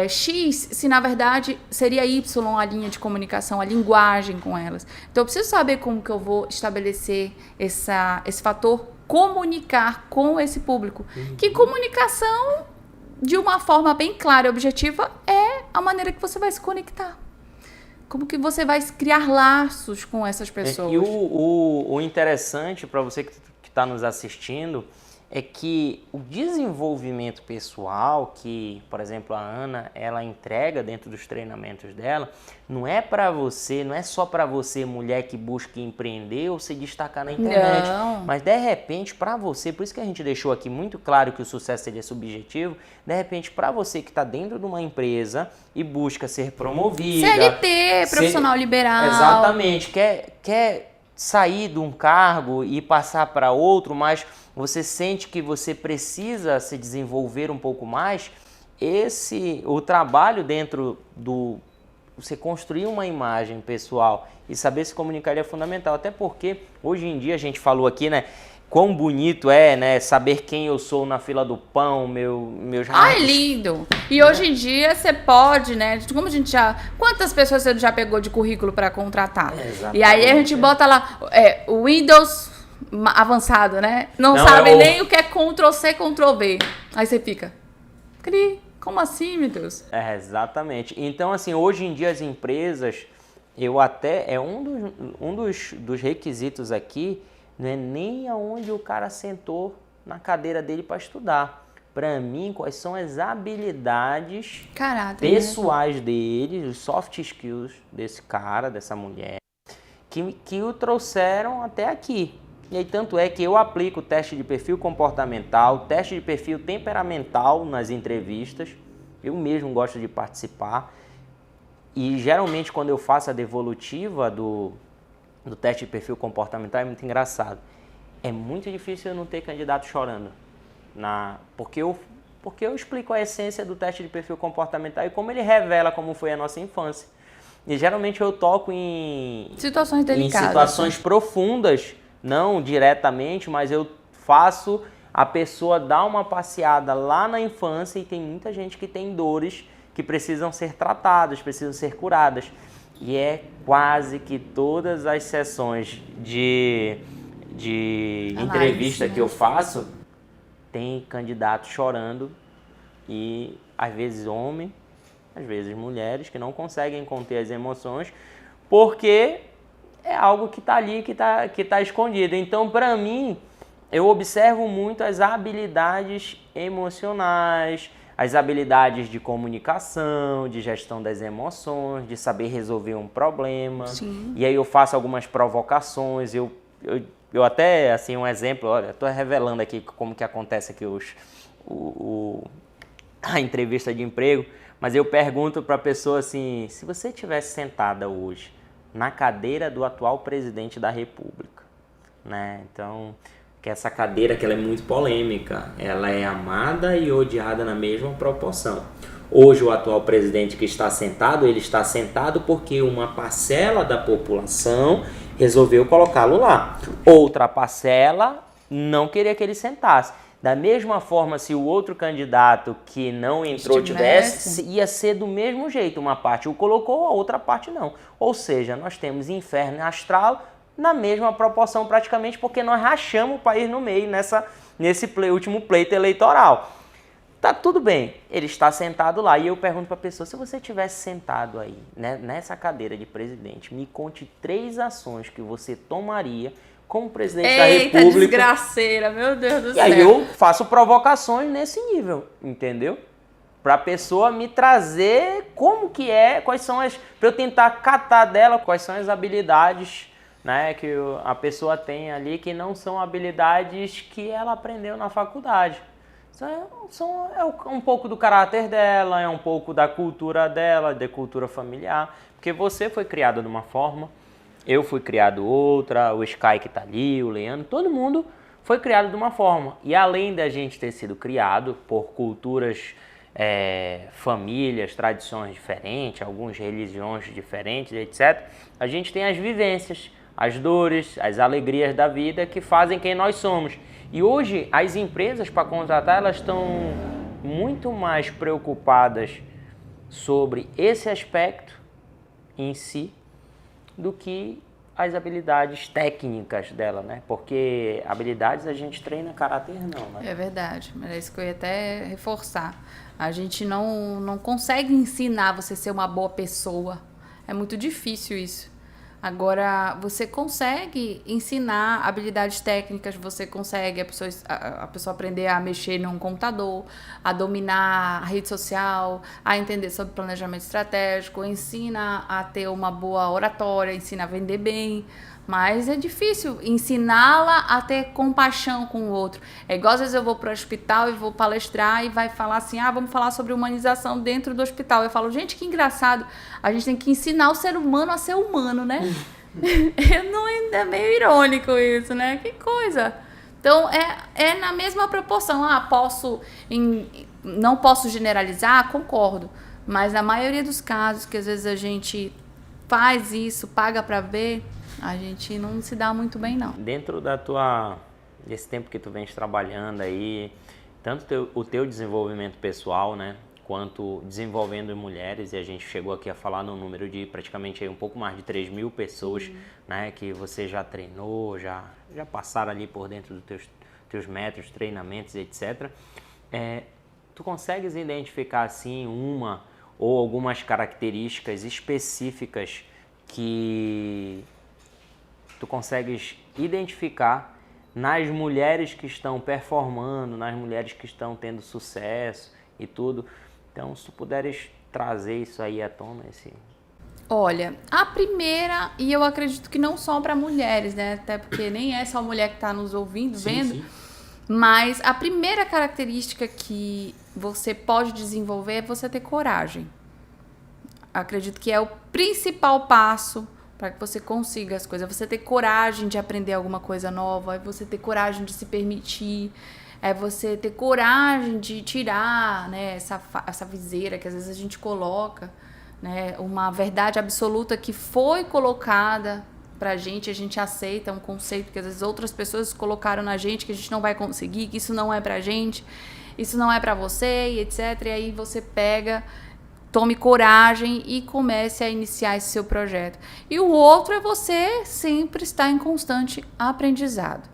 X, se na verdade seria Y a linha de comunicação, a linguagem com elas. Então eu preciso saber como que eu vou estabelecer esse fator comunicar com esse público. Que comunicação, de uma forma bem clara e objetiva, é a maneira que você vai se conectar. Como que você vai criar laços com essas pessoas. E o interessante para você que está nos assistindo é que o desenvolvimento pessoal que, por exemplo, a Ana, ela entrega dentro dos treinamentos dela, não é só para você, mulher que busca empreender ou se destacar na internet. Não. Mas, de repente, para você, por isso que a gente deixou aqui muito claro que o sucesso seria subjetivo, de repente, para você que está dentro de uma empresa e busca ser promovida... CLT, profissional liberal. Exatamente, quer sair de um cargo e passar para outro, mas você sente que você precisa se desenvolver um pouco mais, o trabalho dentro do... Você construir uma imagem pessoal e saber se comunicar é fundamental. Até porque, hoje em dia, a gente falou aqui, né? Quão bonito é, né? Saber quem eu sou na fila do pão, meus... Ai, lindo! E hoje em dia você pode, né? Como a gente já... Quantas pessoas você já pegou de currículo para contratar? Exatamente. E aí a gente bota lá, o Windows avançado, né? Não sabe nem o que é Ctrl+C, Ctrl+V. Aí você fica... Como assim, meu Deus? Exatamente. Então, assim, hoje em dia as empresas, um dos requisitos aqui, não é nem aonde o cara sentou na cadeira dele para estudar. Para mim, quais são as habilidades pessoais dele, os soft skills desse cara, dessa mulher, que o trouxeram até aqui. E aí, tanto é que eu aplico o teste de perfil comportamental, teste de perfil temperamental nas entrevistas. Eu mesmo gosto de participar. E geralmente, quando eu faço a devolutiva do teste de perfil comportamental, é muito engraçado. É muito difícil eu não ter candidato chorando. Porque eu explico a essência do teste de perfil comportamental e como ele revela como foi a nossa infância. E geralmente eu toco em situações delicadas. Em situações profundas, não diretamente, mas eu faço a pessoa dar uma passeada lá na infância e tem muita gente que tem dores que precisam ser tratadas, precisam ser curadas. E é quase que todas as sessões de entrevista que eu faço, tem candidato chorando e às vezes homem, às vezes mulheres que não conseguem conter as emoções porque é algo que está ali, que tá escondido. Então, para mim, eu observo muito as habilidades emocionais, as habilidades de comunicação, de gestão das emoções, de saber resolver um problema. Sim. E aí eu faço algumas provocações, eu até, assim, um exemplo, olha, estou revelando aqui como que acontece aqui a entrevista de emprego, mas eu pergunto para a pessoa assim, se você estivesse sentada hoje na cadeira do atual presidente da República, né? Então, que essa cadeira que ela é muito polêmica, ela é amada e odiada na mesma proporção. Hoje o atual presidente que está sentado, ele está sentado porque uma parcela da população resolveu colocá-lo lá. Outra parcela não queria que ele sentasse. Da mesma forma, se o outro candidato que não entrou tivesse, ia ser do mesmo jeito. Uma parte o colocou, a outra parte não. Ou seja, nós temos inferno e astral na mesma proporção praticamente, porque nós rachamos o país no meio nesse último pleito eleitoral. Tá tudo bem, ele está sentado lá. E eu pergunto para a pessoa, se você tivesse sentado aí, né, nessa cadeira de presidente, me conte 3 ações que você tomaria como presidente da República. Eita, desgraceira, meu Deus do céu. E aí eu faço provocações nesse nível, entendeu? Para a pessoa me trazer como que é, quais são para eu tentar catar dela quais são as habilidades, né, que a pessoa tem ali, que não são habilidades que ela aprendeu na faculdade. É um pouco do caráter dela, é um pouco da cultura dela, da cultura familiar, porque você foi criado de uma forma, eu fui criado outra, o Sky que tá ali, o Leandro, todo mundo foi criado de uma forma. E além da gente ter sido criado por culturas, famílias, tradições diferentes, algumas religiões diferentes, etc., a gente tem as vivências, as dores, as alegrias da vida que fazem quem nós somos. E hoje as empresas, para contratar, elas estão muito mais preocupadas sobre esse aspecto em si do que as habilidades técnicas dela, né? Porque habilidades a gente treina, caráter não, né? É verdade, mas é isso que eu ia até reforçar. A gente não consegue ensinar você a ser uma boa pessoa. É muito difícil isso. Agora, você consegue ensinar habilidades técnicas, você consegue a pessoa aprender a mexer num computador, a dominar a rede social, a entender sobre planejamento estratégico, ensina a ter uma boa oratória, ensina a vender bem. Mas é difícil ensiná-la a ter compaixão com o outro. É igual às vezes eu vou para o hospital e vou palestrar e vai falar assim, vamos falar sobre humanização dentro do hospital. Eu falo, gente, que engraçado. A gente tem que ensinar o ser humano a ser humano, né? É meio irônico isso, né? Que coisa. Então, é na mesma proporção. Não posso generalizar, concordo. Mas na maioria dos casos que às vezes a gente faz isso, paga para ver, a gente não se dá muito bem, não. Dentro desse tempo que tu vens trabalhando aí, tanto o teu desenvolvimento pessoal, né, quanto desenvolvendo mulheres, e a gente chegou aqui a falar no número de praticamente aí um pouco mais de 3.000 pessoas, né, que você já treinou, já passaram ali por dentro dos teus métodos, treinamentos, etc. Tu consegues identificar, assim, uma ou algumas características específicas que tu consegues identificar nas mulheres que estão performando, nas mulheres que estão tendo sucesso e tudo. Então, se tu puderes trazer isso aí à tona, Olha, a primeira, e eu acredito que não só para mulheres, né? Até porque nem é só a mulher que está nos ouvindo, vendo. Sim. Mas a primeira característica que você pode desenvolver é você ter coragem. Acredito que é o principal passo para que você consiga as coisas. É você ter coragem de aprender alguma coisa nova, é você ter coragem de se permitir, é você ter coragem de tirar, né, essa viseira que às vezes a gente coloca, né, uma verdade absoluta que foi colocada pra gente, a gente aceita um conceito que às vezes outras pessoas colocaram na gente, que a gente não vai conseguir, que isso não é pra gente, isso não é pra você, e etc. E aí você pega, tome coragem e comece a iniciar esse seu projeto. E o outro é você sempre estar em constante aprendizado.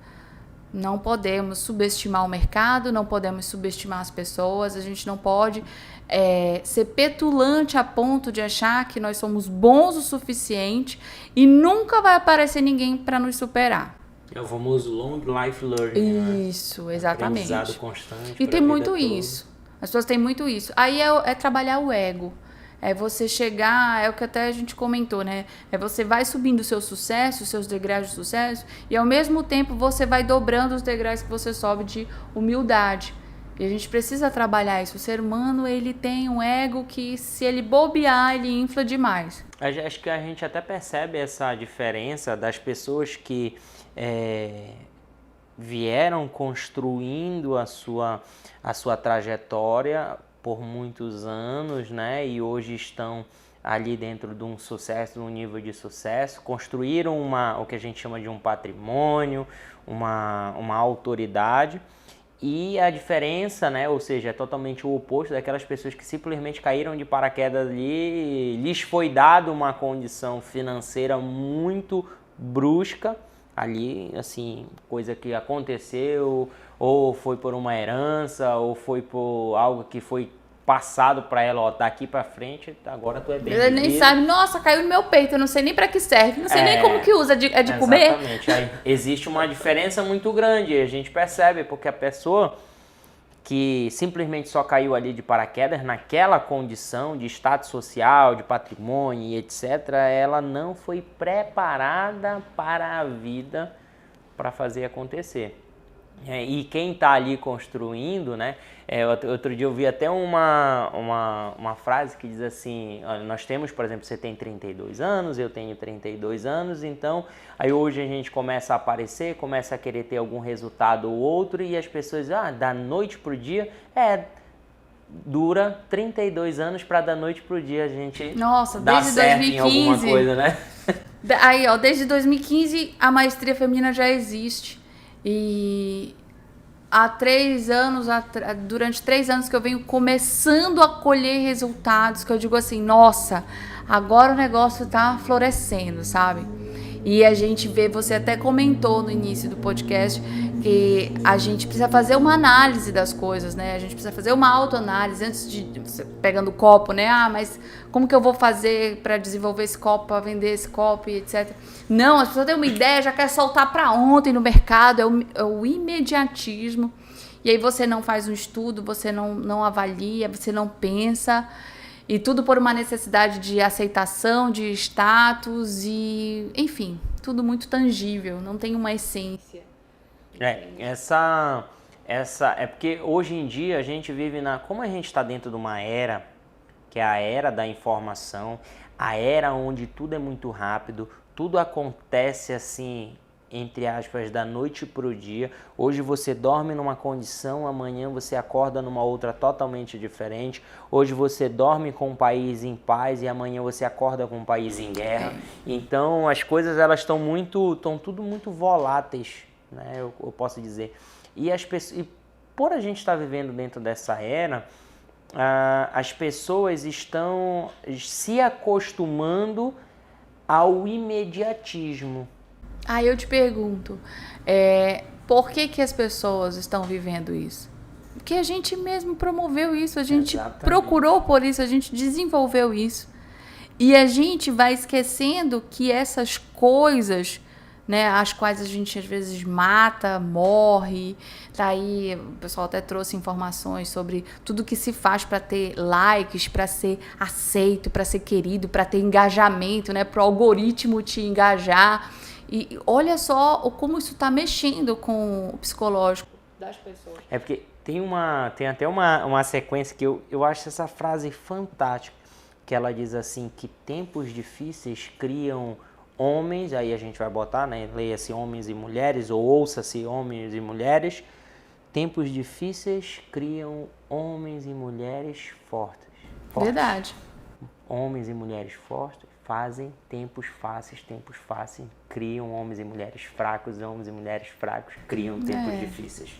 Não podemos subestimar o mercado, não podemos subestimar as pessoas, a gente não pode ser petulante a ponto de achar que nós somos bons o suficiente e nunca vai aparecer ninguém para nos superar. É o famoso long life learning. Isso, né? Exatamente. Aprendizado constante. E tem muito isso. As pessoas têm muito isso. Aí é trabalhar o ego. É você chegar, é o que até a gente comentou, né? É você vai subindo o seu sucesso, os seus degraus de sucesso, e ao mesmo tempo você vai dobrando os degraus que você sobe de humildade. E a gente precisa trabalhar isso. O ser humano, ele tem um ego que, se ele bobear, ele infla demais. Acho que a gente até percebe essa diferença das pessoas que vieram construindo a sua trajetória por muitos anos, né? E hoje estão ali dentro de um sucesso, de um nível de sucesso, construíram o que a gente chama de um patrimônio, uma autoridade. E a diferença, né, ou seja, é totalmente o oposto daquelas pessoas que simplesmente caíram de paraquedas ali, lhes foi dado uma condição financeira muito brusca ali, assim, coisa que aconteceu, ou foi por uma herança, ou foi por algo que foi passado para ela, ó, daqui para frente, agora tu é bem. Ela nem sabe, nossa, caiu no meu peito, eu não sei nem para que serve, não sei nem como que usa, é de comer? Exatamente, aí existe uma diferença muito grande, a gente percebe, porque a pessoa que simplesmente só caiu ali de paraquedas, naquela condição de status social, de patrimônio e etc., ela não foi preparada para a vida para fazer acontecer. E quem está ali construindo, né? Outro dia eu vi até uma frase que diz assim, olha, nós temos, por exemplo, você tem 32 anos, eu tenho 32 anos, então aí hoje a gente começa a aparecer, começa a querer ter algum resultado ou outro, e as pessoas, da noite pro dia, dura 32 anos para da noite pro dia a gente dar certo 2015, em alguma coisa, né? Aí, ó, desde 2015 a maestria feminina já existe. E há 3 anos, durante 3 anos que eu venho começando a colher resultados, que eu digo assim, nossa, agora o negócio tá florescendo, sabe? E a gente vê, você até comentou no início do podcast, que a gente precisa fazer uma análise das coisas, né? A gente precisa fazer uma autoanálise antes de você pegando o copo, né? Mas como que eu vou fazer para desenvolver esse copo, para vender esse copo e etc. Não, as pessoas têm uma ideia, já quer soltar para ontem no mercado, é o imediatismo. E aí você não faz um estudo, você não avalia, você não pensa. E tudo por uma necessidade de aceitação, de status e, enfim, tudo muito tangível, não tem uma essência. É porque hoje em dia a gente vive como a gente está dentro de uma era, que é a era da informação, a era onde tudo é muito rápido, tudo acontece assim, entre aspas, da noite para o dia. Hoje você dorme numa condição, amanhã você acorda numa outra totalmente diferente. Hoje você dorme com um país em paz e amanhã você acorda com um país em guerra. Então as coisas estão tudo muito voláteis, né? Eu posso dizer. E por a gente estar vivendo dentro dessa era, as pessoas estão se acostumando ao imediatismo. Aí eu te pergunto, por que as pessoas estão vivendo isso? Porque a gente mesmo promoveu isso, a gente procurou por isso, a gente desenvolveu isso. E a gente vai esquecendo que essas coisas, né, as quais a gente às vezes mata, morre, tá aí, o pessoal até trouxe informações sobre tudo que se faz para ter likes, para ser aceito, para ser querido, para ter engajamento, né, para o algoritmo te engajar. E olha só como isso está mexendo com o psicológico das pessoas. É porque tem até uma sequência que eu acho essa frase fantástica, que ela diz assim, que tempos difíceis criam homens, aí a gente vai botar, né, leia-se homens e mulheres, ou ouça-se homens e mulheres, tempos difíceis criam homens e mulheres fortes. Verdade. Homens e mulheres fortes fazem tempos fáceis, criam homens e mulheres fracos, homens e mulheres fracos criam tempos difíceis.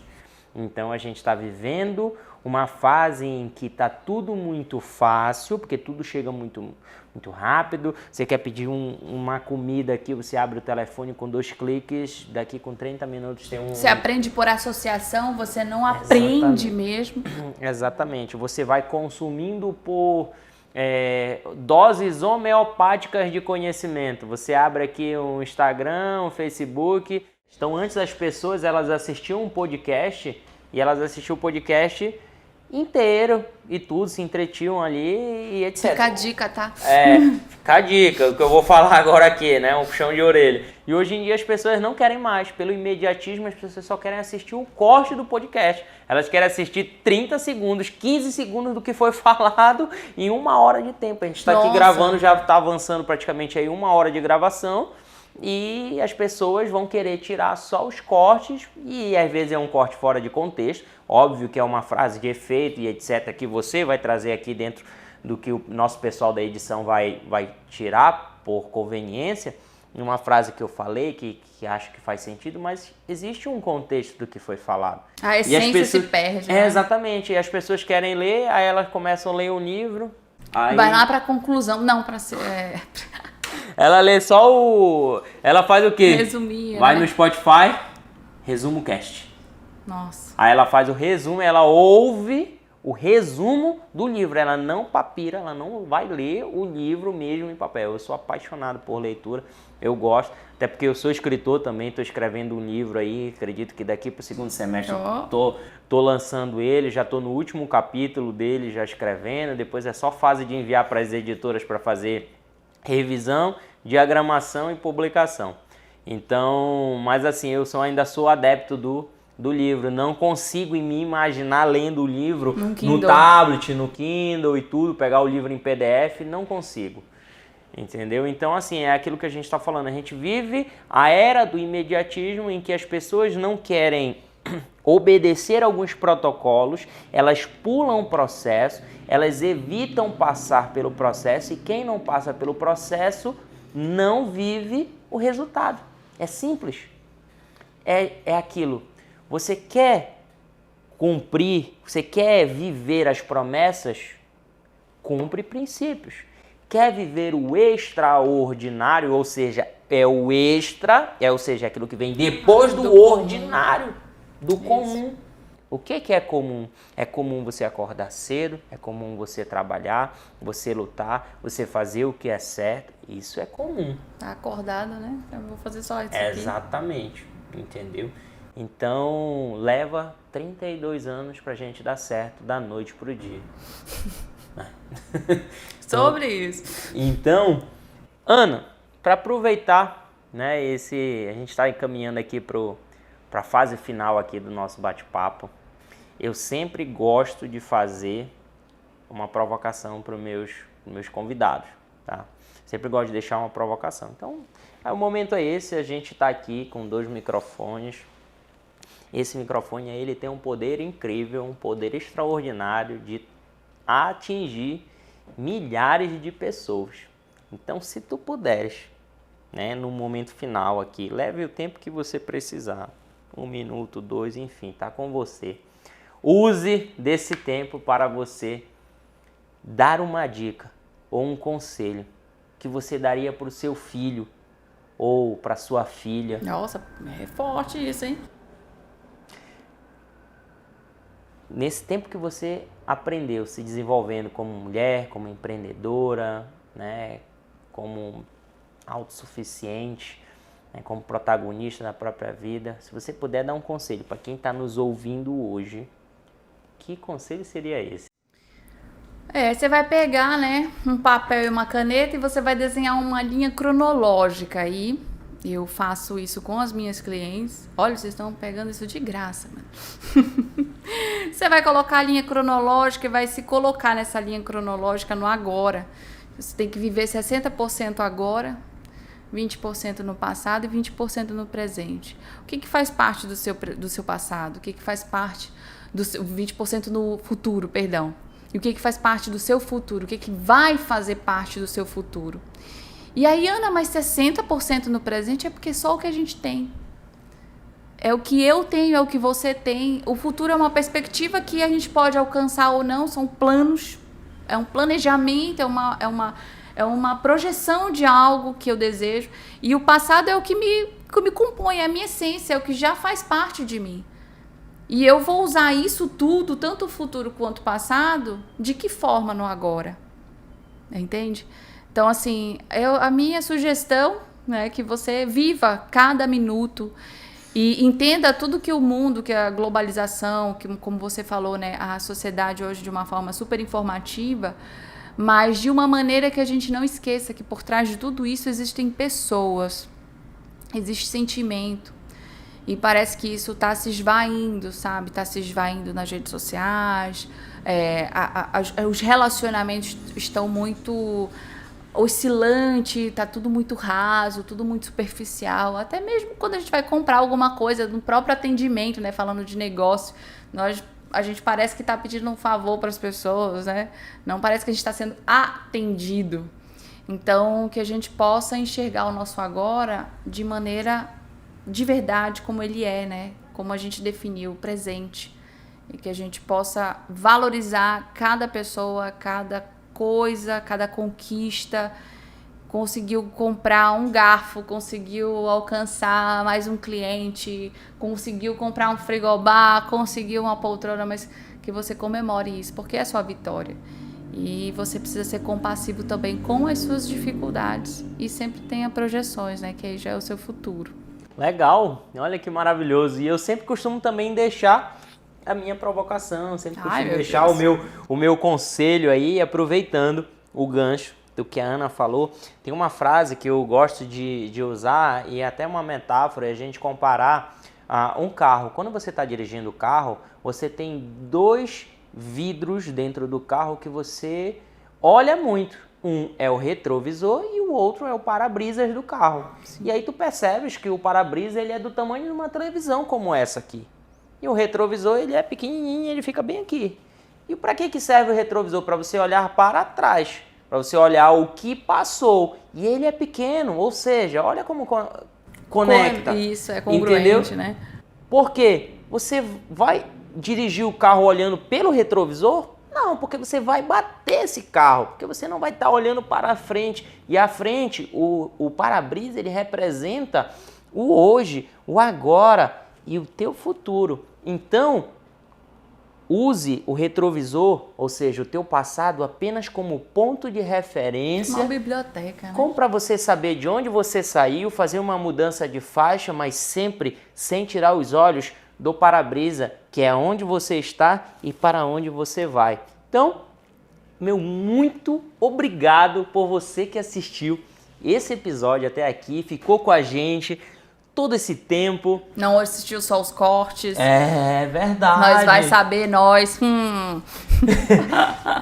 Então a gente está vivendo uma fase em que está tudo muito fácil, porque tudo chega muito, muito rápido. Você quer pedir uma comida aqui, você abre o telefone com 2 cliques, daqui com 30 minutos tem um... Você aprende por associação, você não aprende mesmo. Exatamente, você vai consumindo por... doses homeopáticas de conhecimento. Você abre aqui um Instagram, um Facebook. Então, antes as pessoas elas assistiam um podcast e elas assistiam o podcast inteiro e tudo, se entretinham ali e etc. Fica a dica, tá? Fica a dica, o que eu vou falar agora aqui, né? Um puxão de orelha. E hoje em dia as pessoas não querem mais, pelo imediatismo, as pessoas só querem assistir o corte do podcast. Elas querem assistir 30 segundos, 15 segundos do que foi falado em 1 hora de tempo. A gente está aqui gravando, já está avançando praticamente aí 1 hora de gravação. E as pessoas vão querer tirar só os cortes e às vezes é um corte fora de contexto. Óbvio que é uma frase de efeito e etc. que você vai trazer aqui dentro do que o nosso pessoal da edição vai tirar por conveniência. Uma frase que eu falei que acho que faz sentido, mas existe um contexto do que foi falado. A essência se perde. Né? Exatamente. E as pessoas querem ler, aí elas começam a ler o livro. Aí... Vai lá para a conclusão. Não, para ser... Ela lê só Ela faz o quê? Resumir, vai né? no Spotify, resumo cast. Nossa. Aí ela faz o resumo, ela ouve o resumo do livro. Ela não papira, ela não vai ler o livro mesmo em papel. Eu sou apaixonado por leitura, eu gosto. Até porque eu sou escritor também, estou escrevendo um livro aí. Acredito que daqui para o 2º semestre tô lançando ele. Já estou no último capítulo dele, já escrevendo. Depois é só fase de enviar para as editoras para fazer revisão, diagramação e publicação. Então, mas assim, eu ainda sou adepto do livro. Não consigo me imaginar lendo o livro no tablet, no Kindle e tudo, pegar o livro em PDF, não consigo. Entendeu? Então, assim, é aquilo que a gente está falando. A gente vive a era do imediatismo em que as pessoas não querem obedecer alguns protocolos, elas pulam o processo, elas evitam passar pelo processo e quem não passa pelo processo não vive o resultado. É simples. É aquilo. Você quer cumprir, você quer viver as promessas? Cumpre princípios. Quer viver o extraordinário, ou seja, é o extra, ou seja, aquilo que vem depois do ordinário, do comum. O que é comum? É comum você acordar cedo, é comum você trabalhar, você lutar, você fazer o que é certo. Isso é comum. Tá acordado, né? Eu vou fazer só isso aqui. Exatamente, entendeu? Então, leva 32 anos pra gente dar certo da noite pro dia. Sobre isso. Então, Ana, para aproveitar, né, a gente está encaminhando aqui para a fase final aqui do nosso bate-papo. Eu sempre gosto de fazer uma provocação para os meus convidados, tá? Sempre gosto de deixar uma provocação. Então, o momento é esse, a gente está aqui com 2 microfones. Esse microfone ele tem um poder incrível, um poder extraordinário de atingir milhares de pessoas. Então, se tu puderes, né, no momento final aqui, leve o tempo que você precisar, 1 minuto, 2, enfim, tá com você. Use desse tempo para você dar uma dica ou um conselho que você daria para o seu filho ou para sua filha. Nossa, é forte isso, hein? Nesse tempo que você aprendeu se desenvolvendo como mulher, como empreendedora, né, como autossuficiente, né, como protagonista da própria vida, se você puder dar um conselho para quem está nos ouvindo hoje, que conselho seria esse? Você vai pegar, né, um papel e uma caneta e você vai desenhar uma linha cronológica aí. Eu faço isso com as minhas clientes. Olha, vocês estão pegando isso de graça, mano. Você vai colocar a linha cronológica e vai se colocar nessa linha cronológica no agora. Você tem que viver 60% agora, 20% no passado e 20% no presente. O que faz parte do seu passado? O que faz parte do seu 20% no futuro, perdão. E o que faz parte do seu futuro? O que vai fazer parte do seu futuro? E aí, Ana, mas 60% no presente é porque só o que a gente tem. É o que eu tenho, é o que você tem. O futuro é uma perspectiva que a gente pode alcançar ou não, são planos, é um planejamento, é uma projeção de algo que eu desejo. E o passado é o que me compõe, é a minha essência, é o que já faz parte de mim. E eu vou usar isso tudo, tanto o futuro quanto o passado, de que forma no agora? Entende? Então, assim, a minha sugestão, né, é que você viva cada minuto e entenda tudo que o mundo, que a globalização, que, como você falou, né, a sociedade hoje de uma forma super informativa, mas de uma maneira que a gente não esqueça que por trás de tudo isso existem pessoas, existe sentimento. E parece que isso está se esvaindo, sabe? Está se esvaindo nas redes sociais. Os relacionamentos estão muito oscilantes, está tudo muito raso, tudo muito superficial. Até mesmo quando a gente vai comprar alguma coisa, no próprio atendimento, né? Falando de negócio, a gente parece que está pedindo um favor para as pessoas, né? Não parece que a gente está sendo atendido. Então, que a gente possa enxergar o nosso agora de maneira de verdade como ele é, né? Como a gente definiu, o presente. E que a gente possa valorizar cada pessoa, cada coisa, cada conquista. Conseguiu comprar um garfo, conseguiu alcançar mais um cliente, conseguiu comprar um frigobar, conseguiu uma poltrona, mas que você comemore isso, porque é a sua vitória. E você precisa ser compassivo também com as suas dificuldades. E sempre tenha projeções, né? Que aí já é o seu futuro. Legal, olha que maravilhoso. E eu sempre costumo também deixar a minha provocação, sempre costumo deixar o meu conselho aí, aproveitando o gancho do que a Ana falou. Tem uma frase que eu gosto de usar e até uma metáfora, é a gente comparar um carro. Quando você está dirigindo o carro, você tem 2 vidros dentro do carro que você olha muito. Um é o retrovisor e o outro é o para-brisas do carro. Sim. E aí tu percebes que o para-brisa ele é do tamanho de uma televisão como essa aqui. E o retrovisor ele é pequenininho, ele fica bem aqui. E para que serve o retrovisor? Para você olhar para trás, para você olhar o que passou. E ele é pequeno, ou seja, olha como conecta. Isso, é congruente, entendeu? Né? Por quê? Você vai dirigir o carro olhando pelo retrovisor? Não, porque você vai bater esse carro, porque você não vai estar olhando para a frente. E a frente, o para-brisa, ele representa o hoje, o agora e o teu futuro. Então, use o retrovisor, ou seja, o teu passado, apenas como ponto de referência. Uma biblioteca, né? Como para você saber de onde você saiu, fazer uma mudança de faixa, mas sempre sem tirar os olhos do para-brisa, que é onde você está e para onde você vai. Então, meu muito obrigado por você que assistiu esse episódio até aqui, ficou com a gente todo esse tempo. Não assistiu só os cortes. É verdade. Nós vai saber, nós.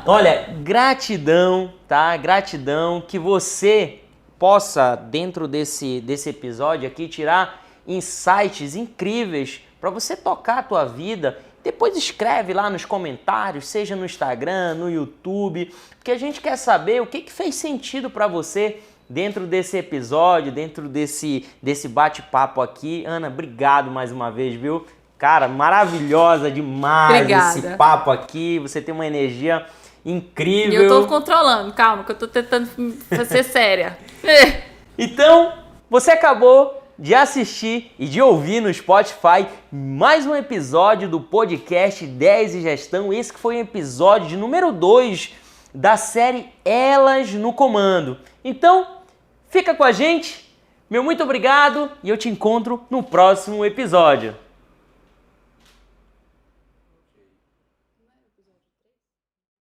Olha, gratidão, tá? Gratidão que você possa, dentro desse episódio aqui, tirar insights incríveis para você tocar a tua vida. Depois escreve lá nos comentários, seja no Instagram, no YouTube, porque a gente quer saber o que fez sentido para você dentro desse episódio, dentro desse bate-papo aqui. Ana, obrigado mais uma vez, viu? Cara, maravilhosa demais. Obrigada. Esse papo aqui. Você tem uma energia incrível. E eu tô controlando, calma, que eu tô tentando ser séria. Então, você acabou de assistir e de ouvir no Spotify mais um episódio do podcast 10 e Gestão. Esse que foi o episódio de número 2 da série Elas no Comando. Então, fica com a gente, meu muito obrigado e eu te encontro no próximo episódio.